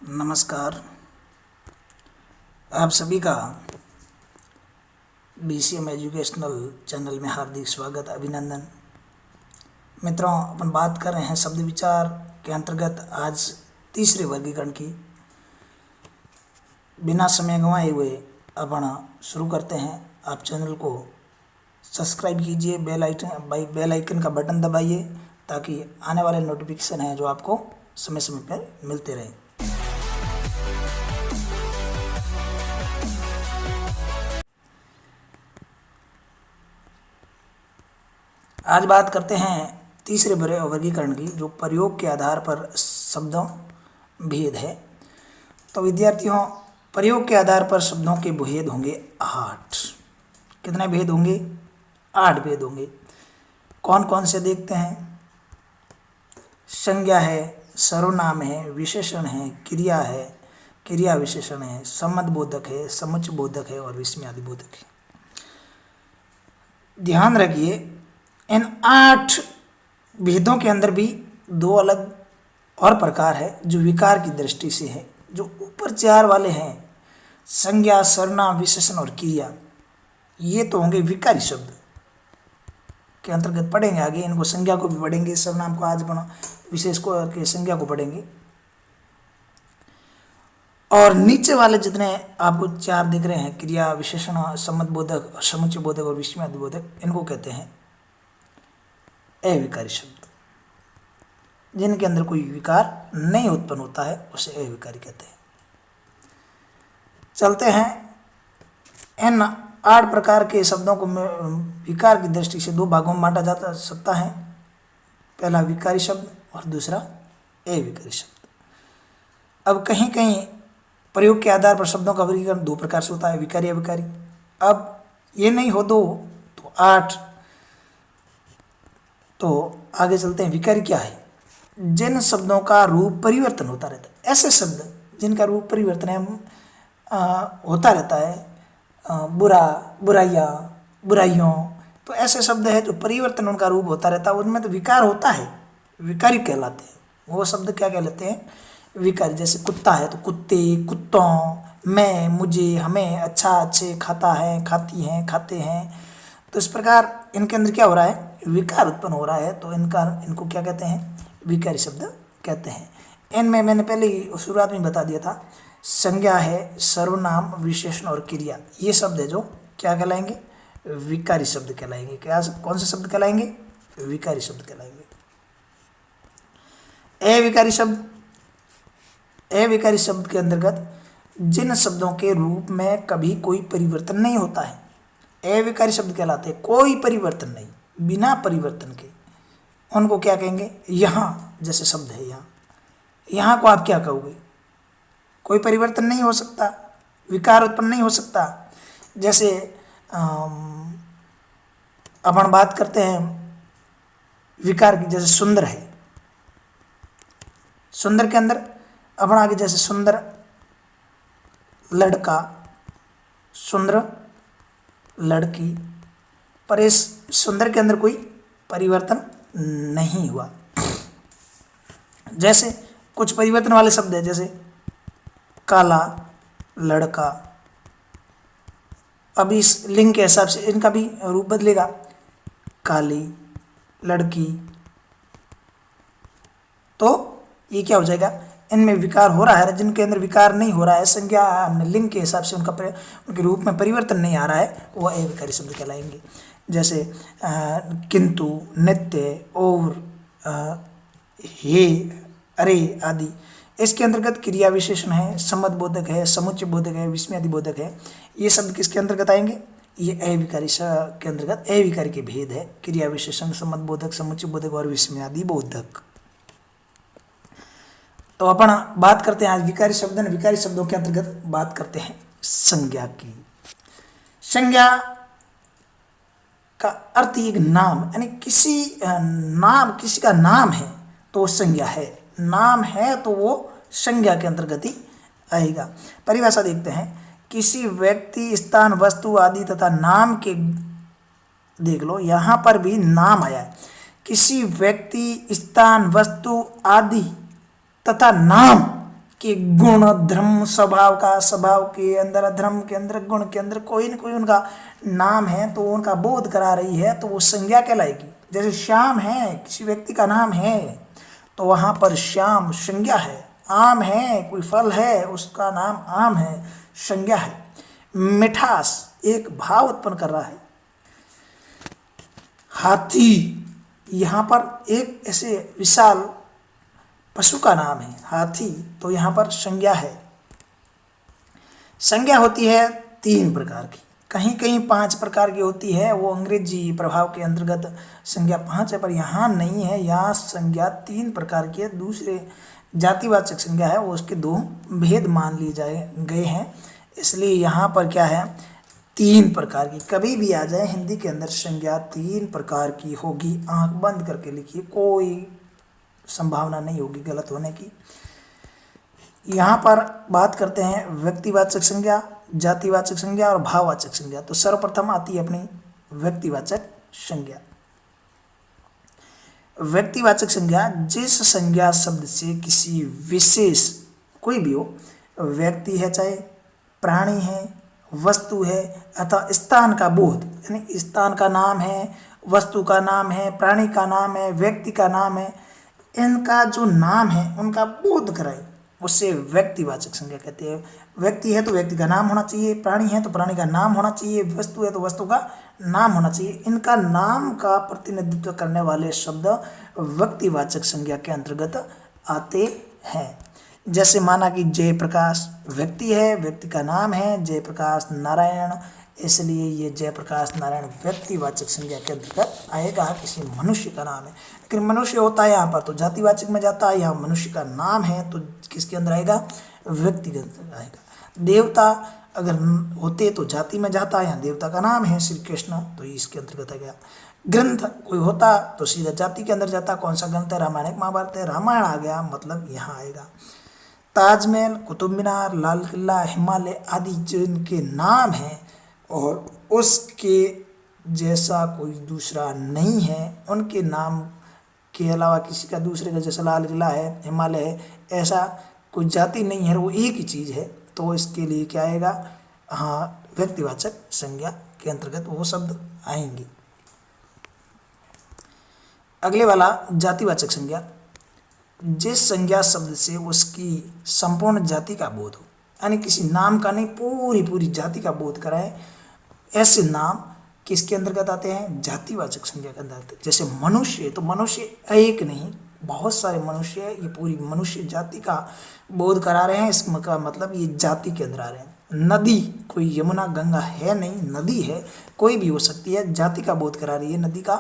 नमस्कार। आप सभी का BCM एजुकेशनल चैनल में हार्दिक स्वागत, अभिनंदन। मित्रों, अपन बात कर रहे हैं शब्द विचार के अंतर्गत आज तीसरे वर्गीकरण की। बिना समय गंवाए हुए अपन शुरू करते हैं। आप चैनल को सब्सक्राइब कीजिए, बेल आइकन का बटन दबाइए ताकि आने वाले नोटिफिकेशन हैं जो आपको समय समय पर मिलते रहें। आज बात करते हैं तीसरे वर्गीकरण की, जो प्रयोग के आधार पर शब्दों भेद है। तो विद्यार्थियों, प्रयोग के आधार पर शब्दों के भेद होंगे 8। कितने भेद होंगे? 8 भेद होंगे। कौन कौन से देखते हैं? संज्ञा है, सर्वनाम है, विशेषण है, क्रिया है, क्रिया विशेषण है, संबंधबोधक है, समुच्चयबोधक है और विस्मयादिबोधक है। ध्यान रखिए, इन 8 भेदों के अंदर भी 2 अलग और प्रकार है जो विकार की दृष्टि से है। जो ऊपर 4 वाले हैं, संज्ञा, सर्वनाम, विशेषण और क्रिया, ये तो होंगे विकारी शब्द के अंतर्गत पढ़ेंगे। आगे इनको संज्ञा को भी पढ़ेंगे, सर्वनाम को आज बना, विशेष को के संज्ञा को पढ़ेंगे। और नीचे वाले जितने आपको 4 दिख रहे हैं, क्रिया, विशेषण, संबंधबोधक, समुच्चयबोधक और विस्मयादिबोधक, इनको कहते हैं अविकारी शब्द। जिनके अंदर कोई विकार नहीं उत्पन्न होता है उसे अविकारी कहते हैं। चलते हैं, इन 8 प्रकार के शब्दों को विकार की दृष्टि से 2 भागों में बांटा जा सकता है। पहला विकारी शब्द और दूसरा अविकारी शब्द। अब कहीं कहीं प्रयोग के आधार पर शब्दों का वर्गीकरण 2 प्रकार से होता है, विकारी अविकारी। अब ये नहीं हो 2 तो 8। तो आगे चलते हैं। विकारी क्या है? जिन शब्दों का रूप परिवर्तन होता रहता है, ऐसे शब्द जिनका रूप परिवर्तन होता रहता है, बुरा, बुराइयाँ, बुराइयों, तो ऐसे शब्द है जो परिवर्तन उनका रूप होता रहता है, उनमें तो विकार होता है, विकारी कहलाते हैं। वो शब्द क्या कहलाते हैं? विकारी। जैसे कुत्ता है तो कुत्ते, कुत्तों, मैं, मुझे, हमें, अच्छा, अच्छे, खाता है, खाती हैं, खाते हैं। तो इस प्रकार इनके अंदर क्या हो रहा है? विकार उत्पन्न हो रहा है। तो इनको क्या कहते हैं? विकारी शब्द कहते हैं। इनमें मैंने पहले ही शुरुआत में बता दिया था, संज्ञा है, सर्वनाम, विशेषण और क्रिया, ये शब्द है जो क्या कहलाएंगे? विकारी शब्द कहलाएंगे। क्या, कौन से शब्द कहलाएंगे? विकारी शब्द कहलाएंगे। अविकारी शब्द के अंतर्गत जिन शब्दों के रूप में कभी कोई परिवर्तन नहीं होता है, अविकारी शब्द कहलाते हैं। कोई परिवर्तन नहीं, बिना परिवर्तन के, उनको क्या कहेंगे? यहाँ जैसे शब्द है यहाँ, यहाँ को आप क्या कहोगे? कोई परिवर्तन नहीं हो सकता, विकार उत्पन्न नहीं हो सकता। जैसे अपन बात करते हैं विकार की, जैसे सुंदर है, सुंदर के अंदर अपन आगे जैसे सुंदर लड़का, सुंदर लड़की, पर इस सुंदर के अंदर कोई परिवर्तन नहीं हुआ। जैसे कुछ परिवर्तन वाले शब्द है, जैसे काला, लड़का। अब इस लिंग के हिसाब से इनका भी रूप बदलेगा, काली, लड़की। तो ये क्या हो जाएगा? इनमें विकार हो रहा है। जिनके अंदर विकार नहीं हो रहा है, संज्ञा लिंग के हिसाब से उनके रूप में परिवर्तन नहीं आ रहा है, वो अविकारी शब्द कहलाएंगे। जैसे किंतु, नित्य, और, हे, अरे आदि। इसके अंतर्गत क्रिया विशेषण है, संबंधबोधक है, समुच्चयबोधक है, विस्मयादिबोधक है। ये शब्द किसके अंतर्गत आएंगे? ये अविकारी के अंतर्गत अविकारी के भेद है। क्रिया विशेषण, संबंधबोधक, समुच्चयबोधक और विस्मयादिबोधक। तो अपन बात करते हैं आज विकारी शब्द। विकारी शब्दों के अंतर्गत बात करते हैं संज्ञा की। संज्ञा का अर्थ एक नाम, यानी किसी का नाम है तो वो संज्ञा है। नाम है तो वो संज्ञा के अंतर्गत ही आएगा। परिभाषा देखते हैं, किसी व्यक्ति, स्थान, वस्तु आदि तथा नाम के, देख लो यहाँ पर भी नाम आया है। किसी व्यक्ति, स्थान, वस्तु आदि तथा नाम कि गुण धर्म स्वभाव का, स्वभाव के अंदर, धर्म के अंदर, गुण के अंदर कोई न कोई उनका नाम है, तो उनका बोध करा रही है, तो वो संज्ञा कहलाएगी। जैसे श्याम है, किसी व्यक्ति का नाम है, तो वहाँ पर श्याम संज्ञा है। आम है, कोई फल है, उसका नाम आम है, संज्ञा है। मिठास एक भाव उत्पन्न कर रहा है। हाथी, यहाँ पर एक ऐसे विशाल पशु का नाम है हाथी, तो यहाँ पर संज्ञा है। संज्ञा होती है 3 प्रकार की, कहीं कहीं 5 प्रकार की होती है, वो अंग्रेजी प्रभाव के अंतर्गत संज्ञा 5 है, पर यहाँ नहीं है। यहाँ संज्ञा 3 प्रकार की है। दूसरे जातिवाचक संज्ञा है, वो उसके 2 भेद मान लिए गए हैं, इसलिए यहाँ पर क्या है, 3 प्रकार की। कभी भी आ जाए हिंदी के अंदर संज्ञा 3 प्रकार की होगी। आंख बंद करके लिखिए, कोई संभावना नहीं होगी गलत होने की। यहाँ पर बात करते हैं व्यक्तिवाचक संज्ञा, जातिवाचक संज्ञा और भाववाचक संज्ञा। तो सर्वप्रथम आती है अपनी व्यक्तिवाचक संज्ञा। व्यक्तिवाचक संज्ञा जिस संज्ञा शब्द से किसी विशेष, कोई भी हो, व्यक्ति है, चाहे प्राणी है, वस्तु है, अथवा स्थान का बोध, यानी स्थान का नाम है, वस्तु का नाम है, प्राणी का नाम है, व्यक्ति का नाम है, इनका जो नाम है उनका बोध कराए, उससे व्यक्तिवाचक संज्ञा कहते हैं। व्यक्ति है तो व्यक्ति का नाम होना चाहिए, प्राणी है तो प्राणी का नाम होना चाहिए, वस्तु है तो वस्तु का नाम होना चाहिए। इनका नाम का प्रतिनिधित्व करने वाले शब्द व्यक्तिवाचक संज्ञा के अंतर्गत आते हैं। जैसे माना कि जयप्रकाश व्यक्ति है, व्यक्ति का नाम है जयप्रकाश नारायण, इसलिए ये जयप्रकाश नारायण व्यक्तिवाचक संज्ञा के अंतर्गत आएगा, किसी मनुष्य का नाम है। लेकिन मनुष्य होता है यहाँ पर तो जातिवाचक में जाता है, यहाँ मनुष्य का नाम है तो किसके अंदर आएगा, व्यक्ति के अंदर आएगा। देवता अगर होते तो जाति में जाता है, यहाँ देवता का नाम है श्री कृष्ण, तो इसके अंतर्गत आ गया। ग्रंथ कोई होता तो सीधा जाति के अंदर जाता, कौन सा ग्रंथ है, रामायण महाभारत है, रामायण आ गया, मतलब यहाँ आएगा। ताजमहल, कुतुब मीनार, लाल किला, हिमालय आदि जिनके नाम हैं और उसके जैसा कोई दूसरा नहीं है, उनके नाम के अलावा किसी का दूसरे का, जैसा लाल किला है, हिमालय है, ऐसा कोई जाति नहीं है, वो एक ही चीज़ है, तो इसके लिए क्या आएगा, हाँ, व्यक्तिवाचक संज्ञा के अंतर्गत वो शब्द आएंगे। अगले वाला जातिवाचक संज्ञा, जिस संज्ञा शब्द से उसकी संपूर्ण जाति का बोध हो, यानी किसी नाम का नहीं, पूरी पूरी जाति का बोध कराए, ऐसे नाम किसके अंतर्गत आते हैं, जातिवाचक संज्ञा के अंतर्गत। जैसे मनुष्य, तो मनुष्य एक नहीं, बहुत सारे मनुष्य है, ये पूरी मनुष्य जाति का बोध करा रहे हैं, इसका मतलब ये जाति के अंदर आ रहे हैं। नदी, कोई यमुना गंगा है नहीं, नदी है, कोई भी हो सकती है, जाति का बोध करा रही है, नदी का,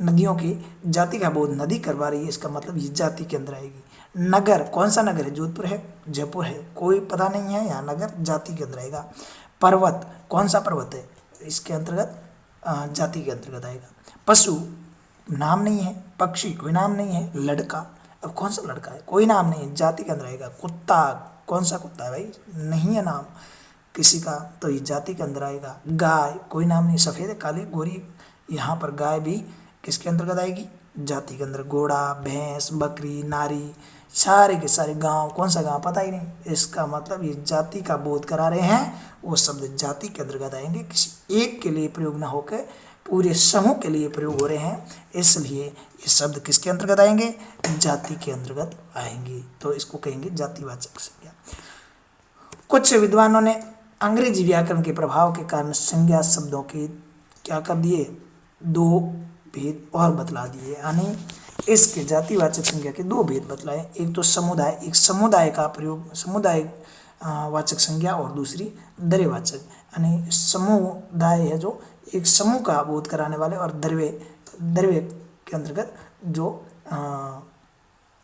नदियों की जाति का बोध नदी करवा रही है, इसका मतलब ये जाति के अंदर आएगी। नगर, कौन सा नगर है, जोधपुर है, जयपुर है, कोई पता नहीं है, यहाँ नगर जाति के अंदर आएगा। पर्वत, कौन सा पर्वत है, इसके अंतर्गत जाति के अंतर्गत आएगा। पशु, नाम नहीं है। पक्षी, कोई नाम नहीं है। लड़का, अब कौन सा लड़का है, कोई नाम नहीं है, जाति के अंदर आएगा। कुत्ता, कौन सा कुत्ता है भाई, नहीं है नाम किसी का, तो ये जाति के अंदर आएगा। गाय, कोई नाम नहीं, सफ़ेद काली गोरी, यहाँ पर गाय भी किसके अंतर्गत आएगी, जाति के अंदर। घोड़ा, भैंस, बकरी, नारी, सारे के सारे गांव, कौन सा गांव पता ही नहीं, इसका मतलब ये जाति का बोध करा रहे हैं, वो शब्द जाति के अंतर्गत आएंगे, किसी एक के लिए प्रयोग न होकर पूरे समूह के लिए प्रयोग हो रहे हैं, इसलिए ये शब्द किसके अंतर्गत आएंगे, जाति के अंतर्गत आएंगे, तो इसको कहेंगे जातिवाचक संज्ञा। कुछ विद्वानों ने अंग्रेजी व्याकरण के प्रभाव के कारण संज्ञा शब्दों के क्या कर दिए, 2 भेद और बतला दिए, यानी इसके जातिवाचक संज्ञा के 2 भेद बतलाए। एक तो समुदाय, एक समुदाय का प्रयोग, समुदाय वाचक संज्ञा, और दूसरी द्रव्यवाचक, यानी समुदाय है जो एक समूह का बोध कराने वाले, और द्रव्य के अंतर्गत जो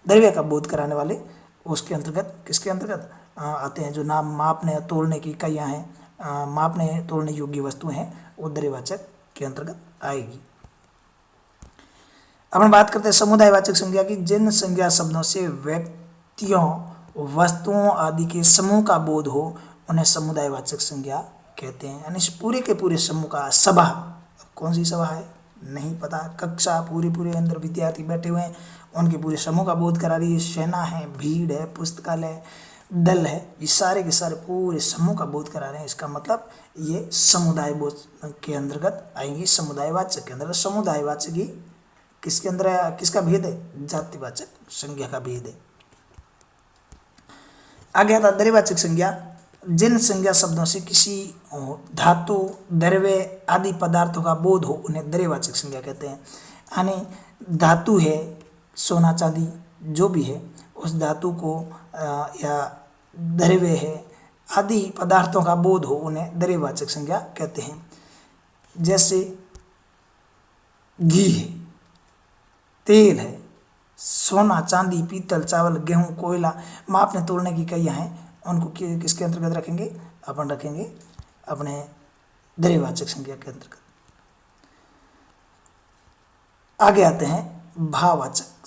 द्रव्य का बोध कराने वाले, उसके अंतर्गत किसके अंतर्गत आते हैं, जो नाम मापने तोलने की इकाइयाँ हैं, मापने तोलने योग्य वस्तु हैं, वो द्रव्यवाचक के अंतर्गत आएगी। अब हम बात करते हैं समुदायवाचक संज्ञा की। जिन संज्ञा शब्दों से व्यक्तियों, वस्तुओं आदि के समूह का बोध हो, उन्हें समुदायवाचक संज्ञा कहते हैं, यानी पूरे के पूरे समूह का। सभा, कौन सी सभा है नहीं पता, कक्षा, पूरे अंदर विद्यार्थी बैठे हुए हैं, उनके पूरे समूह का बोध करा रही है। सेना है, भीड़ है, पुस्तकालय, दल है, ये सारे के सारे पूरे समूह का बोध करा रहे हैं। इसका मतलब ये समुदाय बोध के अंतर्गत आएंगी, समुदायवाचक के अंदर। समुदायवाचक ही किसके अंदर है, किसका भेद है, जातिवाचक संज्ञा का भेद है। आगे आता द्रव्यवाचक संज्ञा, जिन संज्ञा शब्दों से किसी धातु, द्रव्य आदि पदार्थों का बोध हो उन्हें द्रव्यवाचक संज्ञा कहते हैं। यानी धातु है, सोना चांदी जो भी है, उस धातु को या द्रव्य है आदि पदार्थों का बोध हो उन्हें द्रव्यवाचक संज्ञा कहते हैं। जैसे घी है, तेल है, सोना चांदी पीतल चावल गेहूं कोयला, मापने तोलने की इकाइयाँ हैं, उनको किसके अंतर्गत रखेंगे, अपन रखेंगे अपने द्रव्यवाचक संज्ञा के अंतर्गत। आगे आते हैं भाववाचक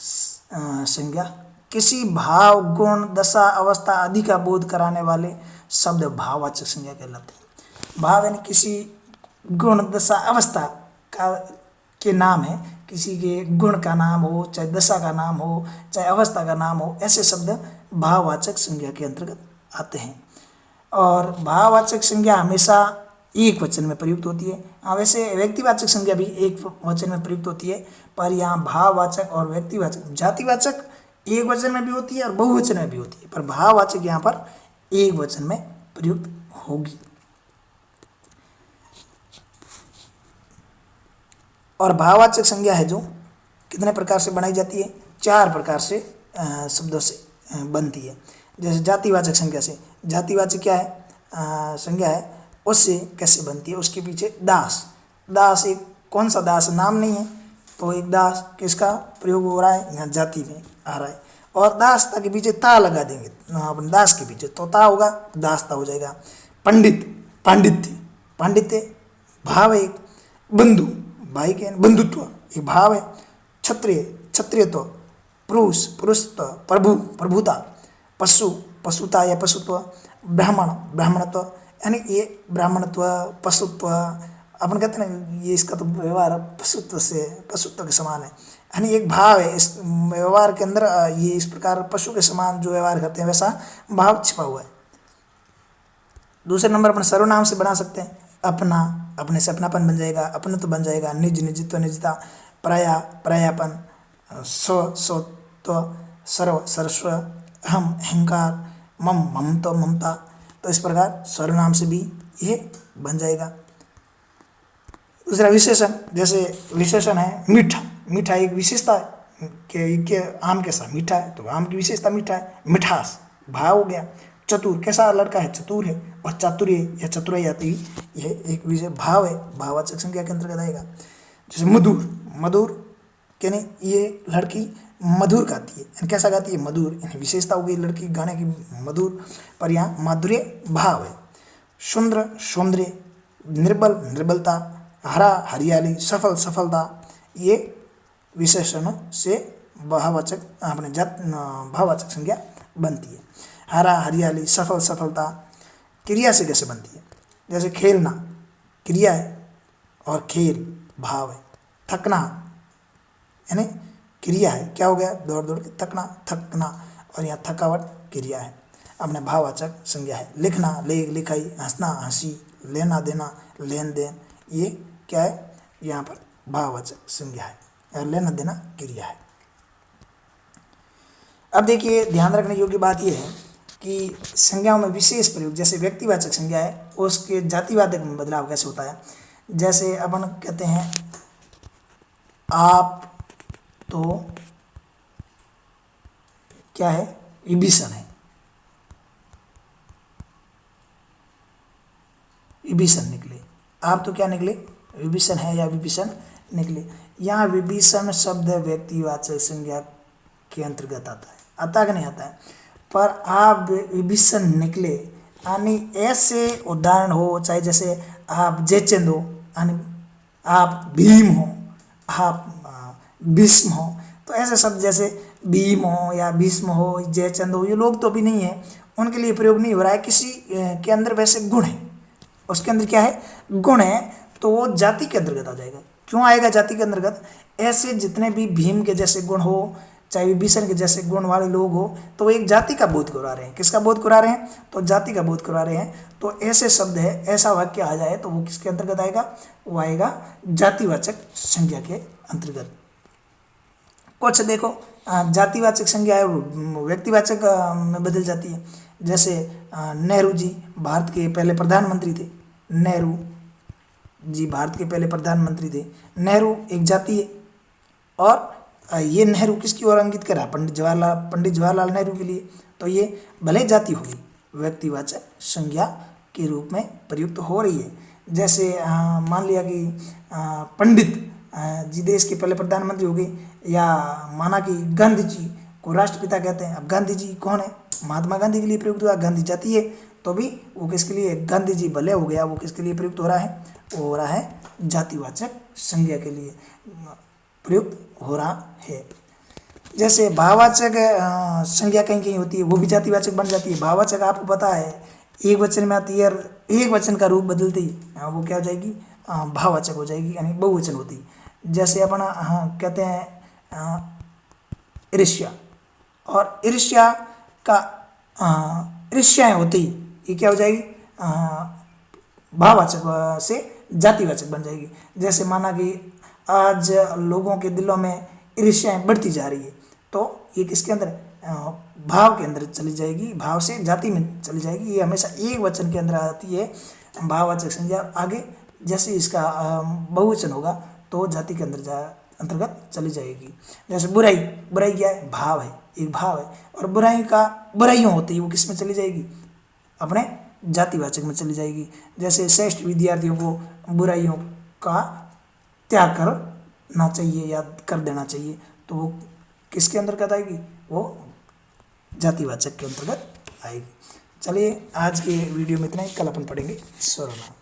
संज्ञा, किसी भाव गुण दशा अवस्था आदि का बोध कराने वाले शब्द भाववाचक संज्ञा कहलाते हैं। भाव यानी किसी गुण दशा अवस्था का के नाम है, किसी के गुण का नाम हो, चाहे दशा का नाम हो, चाहे अवस्था का नाम हो, ऐसे शब्द भाववाचक संज्ञा के अंतर्गत आते हैं। और भाववाचक संज्ञा हमेशा एक वचन में प्रयुक्त होती है। हाँ, वैसे व्यक्तिवाचक संज्ञा भी एक वचन में प्रयुक्त होती है, पर यहाँ भाववाचक और व्यक्तिवाचक, जातिवाचक एक वचन में भी होती है और बहुवचन में भी होती है, पर भाववाचक यहाँ पर एक वचन में प्रयुक्त होगी। और भाववाचक संज्ञा है जो कितने प्रकार से बनाई जाती है, 4 प्रकार से शब्दों से बनती है। जैसे जातिवाचक संज्ञा से, जातिवाचक क्या है, संज्ञा है, उससे कैसे बनती है, उसके पीछे दास, दास एक कौन सा दास, नाम नहीं है, तो एक दास किसका प्रयोग हो रहा है, यहाँ जाति में आ रहा है। और दासता के पीछे ता लगा देंगे, अपन दास के पीछे तो ता होगा, दासता हो जाएगा। पंडित, पांडित्य, पांडित्य भाव है। बंधु, भाई के बंधुत्व ये भाव है। क्षत्रिय, क्षत्रियत्व। पुरुष, पुरुषत्व। प्रभु, प्रभुता। पशु, पशुता या पशुत्व। ब्राह्मण, ब्राह्मणत्व, यानी ये ब्राह्मणत्व पशुत्व अपन कहते हैं ना, ये इसका तो व्यवहार पशुत्व से, पशुत्व के समान है, यानी एक भाव है इस व्यवहार के अंदर। ये इस प्रकार पशु के समान जो व्यवहार करते हैं वैसा भाव छिपा हुआ है। दूसरे नंबर अपन सर्वनाम से बना सकते हैं, अपना, अपने से अपनापन बन जाएगा, अपनत्व बन जाएगा। निज, निजित्व, निजता। पराया, परायापन। स्व, स्वत्व। सर्व, सर्वस्व। अहम, अहंकार। मम, ममत्व, ममता। तो इस प्रकार सर्वनाम से भी ये बन जाएगा। दूसरा विशेषण, जैसे विशेषण है मीठा, मीठा एक विशेषता है कि आम कैसा मीठा है, तो आम की विशेषता मीठा है, मिठास भाव हो गया। चतुर, कैसा लड़का है, चतुर है। और चातुर्य या चतुराई आती, यह एक विशेष भाव है, भाववाचक संज्ञा के अंतर्गत आएगा। जैसे मधुर, मधुर यानी ये लड़की मधुर गाती है, यानी कैसा गाती है, मधुर, यानी विशेषता हो गई लड़की गाने की मधुर, पर यहाँ माधुर्य भाव है। सुंदर, सौंदर्य। निर्बल, निर्बलता। हरा, हरियाली। सफल, सफलता। ये विशेषण से भाववाचक अपने भाववाचक संज्ञा बनती है। हरा, हरियाली, सफल, सफलता। क्रिया से कैसे बनती है, जैसे खेलना क्रिया है और खेल भाव है। थकना यानी क्रिया है, क्या हो गया, दौड़ दौड़ के थकना, थकना, और यहाँ थकावट क्रिया है, अपने भाववाचक संज्ञा है। लिखना, लेख, लिखाई। हंसना, हंसी। लेना देना, लेन देन, ये क्या है, यहाँ पर भाववाचक संज्ञा है और लेना देना क्रिया है। अब देखिए ध्यान रखने योग्य बात यह है कि संज्ञाओं में विशेष प्रयोग, जैसे व्यक्तिवाचक संज्ञा है उसके जातिवाचक में बदलाव कैसे होता है। जैसे अपन कहते हैं आप, तो क्या है, विभीषण है, विभीषण निकले। आप तो क्या निकले, विभीषण है या विभीषण निकले। यहाँ विभीषण शब्द व्यक्तिवाचक संज्ञा के अंतर्गत आता है, आता कि नहीं आता है, पर आप विभीषण निकले यानी ऐसे उदाहरण हो, चाहे जैसे आप जयचंद हो, यानी आप भीम हो, आप भीष्म हो, तो ऐसे शब्द जैसे भीम हो या भीष्म हो, जयचंद हो, ये लोग तो अभी नहीं है, उनके लिए प्रयोग नहीं हो रहा है। किसी के अंदर वैसे गुण है, उसके अंदर क्या है, गुण है, तो वो जाति के अंतर्गत आ जाएगा। क्यों आएगा जाति के अंतर्गत, ऐसे जितने भी भीम के जैसे गुण हो, चाहे विभीषण के जैसे गुण वाले लोग हो, तो वो एक जाति का बोध करा रहे हैं। किसका बोध करा रहे हैं? तो जाति का बोध करा रहे हैं। तो ऐसे शब्द है, ऐसा वाक्य आ जाए तो वो किसके अंतर्गत आएगा? वो आएगा जातिवाचक संज्ञा के अंतर्गत। कुछ देखो जातिवाचक संज्ञा है वो व्यक्तिवाचक में बदल जाती है। जैसे नेहरू जी भारत के पहले प्रधानमंत्री थे। नेहरू जी भारत के पहले प्रधानमंत्री थे। नेहरू एक जाति है। और ये नेहरू किसकी ओर अंकित करा? पंडित जवाहरलाल नेहरू के लिए। तो ये भले जाति होगी, व्यक्तिवाचक संज्ञा के रूप में प्रयुक्त हो रही है। जैसे मान लिया कि पंडित जी देश के पहले प्रधानमंत्री हो गए, या माना कि गांधी जी को राष्ट्रपिता कहते हैं। अब गांधी जी कौन है? महात्मा गांधी के लिए प्रयुक्त हुआ। गांधी जाति है तो भी वो किसके लिए? गांधी जी भले हो गया, वो किसके लिए प्रयुक्त हो रहा है? वो हो रहा है जातिवाचक संज्ञा के लिए प्रयुक्त हो रहा है। जैसे भाववाचक संज्ञा कहीं कहीं होती है, वो भी जातिवाचक बन जाती है। भाववाचक आपको पता है एक वचन में आती है, एक वचन का रूप बदलते ही वो क्या हो जाएगी? भाववाचक हो जाएगी, यानी बहुवचन होती है। जैसे अपना कहते हैं ईर्ष्या, और ईर्ष्या का ईर्ष्याएँ होती, ये क्या हो जाएगी? भाववाचक से जातिवाचक बन जाएगी। जैसे माना कि आज लोगों के दिलों में ईर्ष्याएँ बढ़ती जा रही है, तो ये किसके अंदर? भाव के अंदर चली जाएगी, भाव से जाति में चली जाएगी। ये हमेशा एक वचन के अंदर आती है भाववाचक संज्ञा। आगे जैसे इसका बहुवचन होगा तो जाति के अंतर्गत चली जाएगी। जैसे बुराई, बुराई क्या है? भाव है, एक भाव है। और बुराइयों होती है, वो किस में चली जाएगी? अपने जातिवाचक में चली जाएगी। जैसे श्रेष्ठ विद्यार्थियों को बुराइयों का त्याग करना चाहिए या कर देना चाहिए, तो वो किसके अंतर्गत आएगी? वो जातिवाचक के अंतर्गत आएगी। चलिए आज के वीडियो में इतना ही, कल अपन पढ़ेंगे स्वरनाम।